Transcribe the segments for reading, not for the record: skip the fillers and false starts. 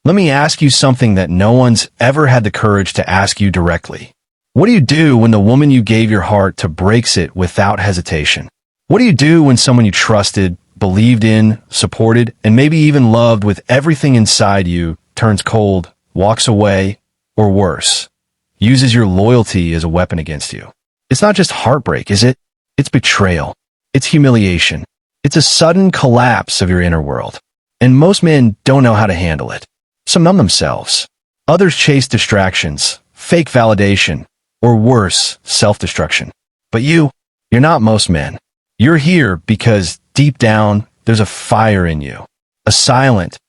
Let me ask you something that no one's ever had the courage to ask you directly. What do you do when the woman you gave your heart to breaks it without hesitation? What do you do when someone you trusted, believed in, supported, and maybe even loved with everything inside you turns cold, walks away, or worse, uses your loyalty as a weapon against you? It's not just heartbreak, is it? It's betrayal. It's humiliation. It's a sudden collapse of your inner world. And most men don't know how to handle it. Some numb themselves. Others chase distractions, fake validation, or worse, self-destruction. But you're not most men. You're here because deep down, there's a fire in you. A silent,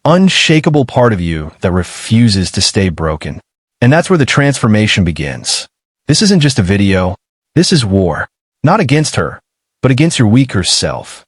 unshakable part of you that refuses to stay broken. And that's where the transformation begins. This isn't just a video. This is war. Not against her, but against your weaker self.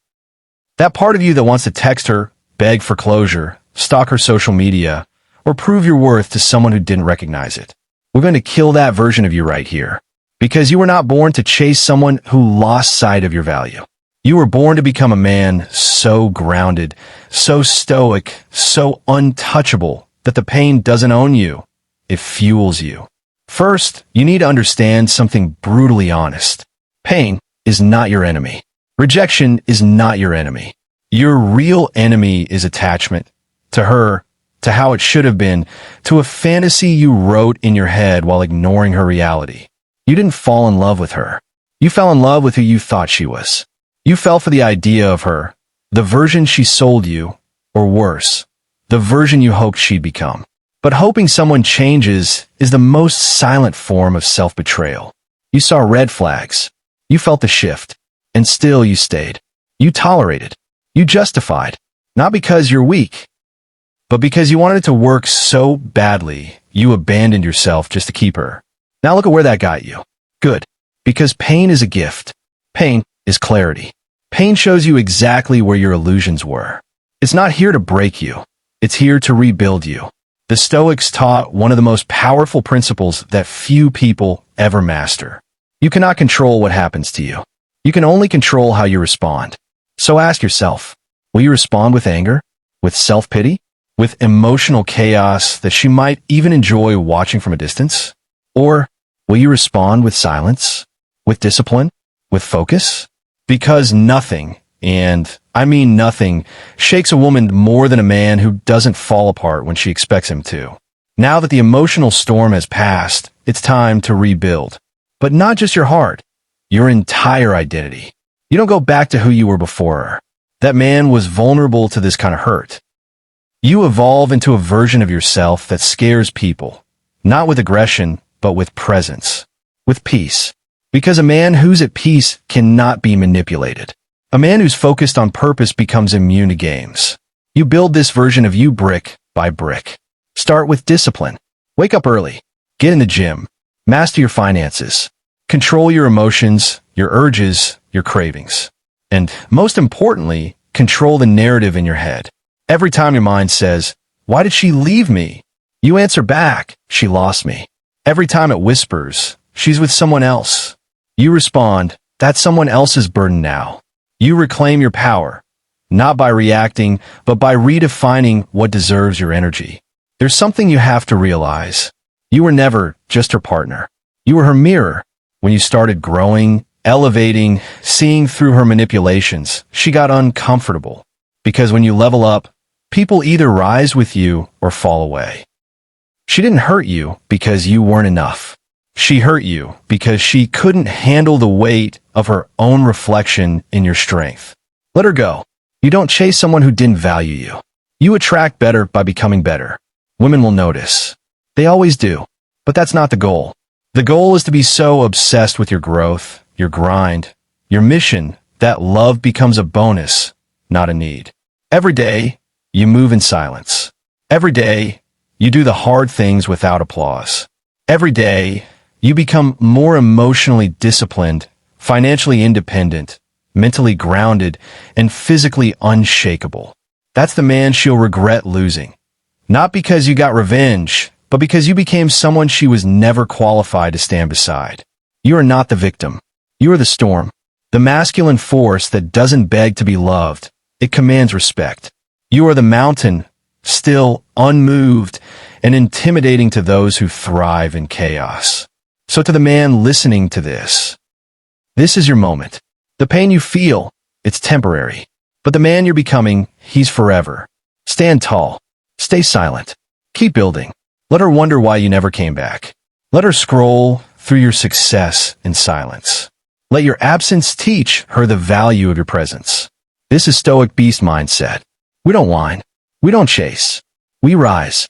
That part of you that wants to text her, beg for closure, stalk her social media, or prove your worth to someone who didn't recognize it. We're going to kill that version of you right here. Because you were not born to chase someone who lost sight of your value. You were born to become a man so grounded, so stoic, so untouchable that the pain doesn't own you. It fuels you. First, you need to understand something brutally honest. Pain is not your enemy. Rejection is not your enemy. Your real enemy is attachment. To her, to how it should have been, to a fantasy you wrote in your head while ignoring her reality. You didn't fall in love with her. You fell in love with who you thought she was. You fell for the idea of her, the version she sold you, or worse, the version you hoped she'd become. But hoping someone changes is the most silent form of self-betrayal. You saw red flags. You felt the shift. And still you stayed. You tolerated. You justified. Not because you're weak, but because you wanted it to work so badly, you abandoned yourself just to keep her. Now look at where that got you. Good. Because pain is a gift. Pain is clarity. Pain shows you exactly where your illusions were. It's not here to break you. It's here to rebuild you. The Stoics taught one of the most powerful principles that few people ever master. You cannot control what happens to you. You can only control how you respond. So ask yourself, will you respond with anger? With self-pity? With emotional chaos that she might even enjoy watching from a distance? Or will you respond with silence? With discipline? With focus? Because nothing, and I mean nothing, shakes a woman more than a man who doesn't fall apart when she expects him to. Now that the emotional storm has passed, it's time to rebuild. But not just your heart, your entire identity. You don't go back to who you were before her. That man was vulnerable to this kind of hurt. You evolve into a version of yourself that scares people, not with aggression, but with presence, with peace. Because a man who's at peace cannot be manipulated. A man who's focused on purpose becomes immune to games. You build this version of you brick by brick. Start with discipline. Wake up early. Get in the gym. Master your finances. Control your emotions, your urges, your cravings. And most importantly, control the narrative in your head. Every time your mind says, "Why did she leave me?" you answer back, "She lost me." Every time it whispers, "She's with someone else," you respond, "That's someone else's burden now." You reclaim your power, not by reacting, but by redefining what deserves your energy. There's something you have to realize. You were never just her partner. You were her mirror. When you started growing, elevating, seeing through her manipulations, she got uncomfortable. Because when you level up, people either rise with you or fall away. She didn't hurt you because you weren't enough. She hurt you because she couldn't handle the weight of her own reflection in your strength. Let her go. You don't chase someone who didn't value you. You attract better by becoming better. Women will notice. They always do. But that's not the goal. The goal is to be so obsessed with your growth, your grind, your mission, that love becomes a bonus, not a need. Every day, you move in silence. Every day, you do the hard things without applause. Every day, you become more emotionally disciplined, financially independent, mentally grounded, and physically unshakable. That's the man she'll regret losing. Not because you got revenge, but because you became someone she was never qualified to stand beside. You are not the victim. You are the storm. The masculine force that doesn't beg to be loved. It commands respect. You are the mountain, still, unmoved, and intimidating to those who thrive in chaos. So to the man listening to this is your moment. The pain you feel, it's temporary. But the man you're becoming, he's forever. Stand tall. Stay silent. Keep building. Let her wonder why you never came back. Let her scroll through your success in silence. Let your absence teach her the value of your presence. This is Stoic Beast Mindset. We don't whine. We don't chase. We rise.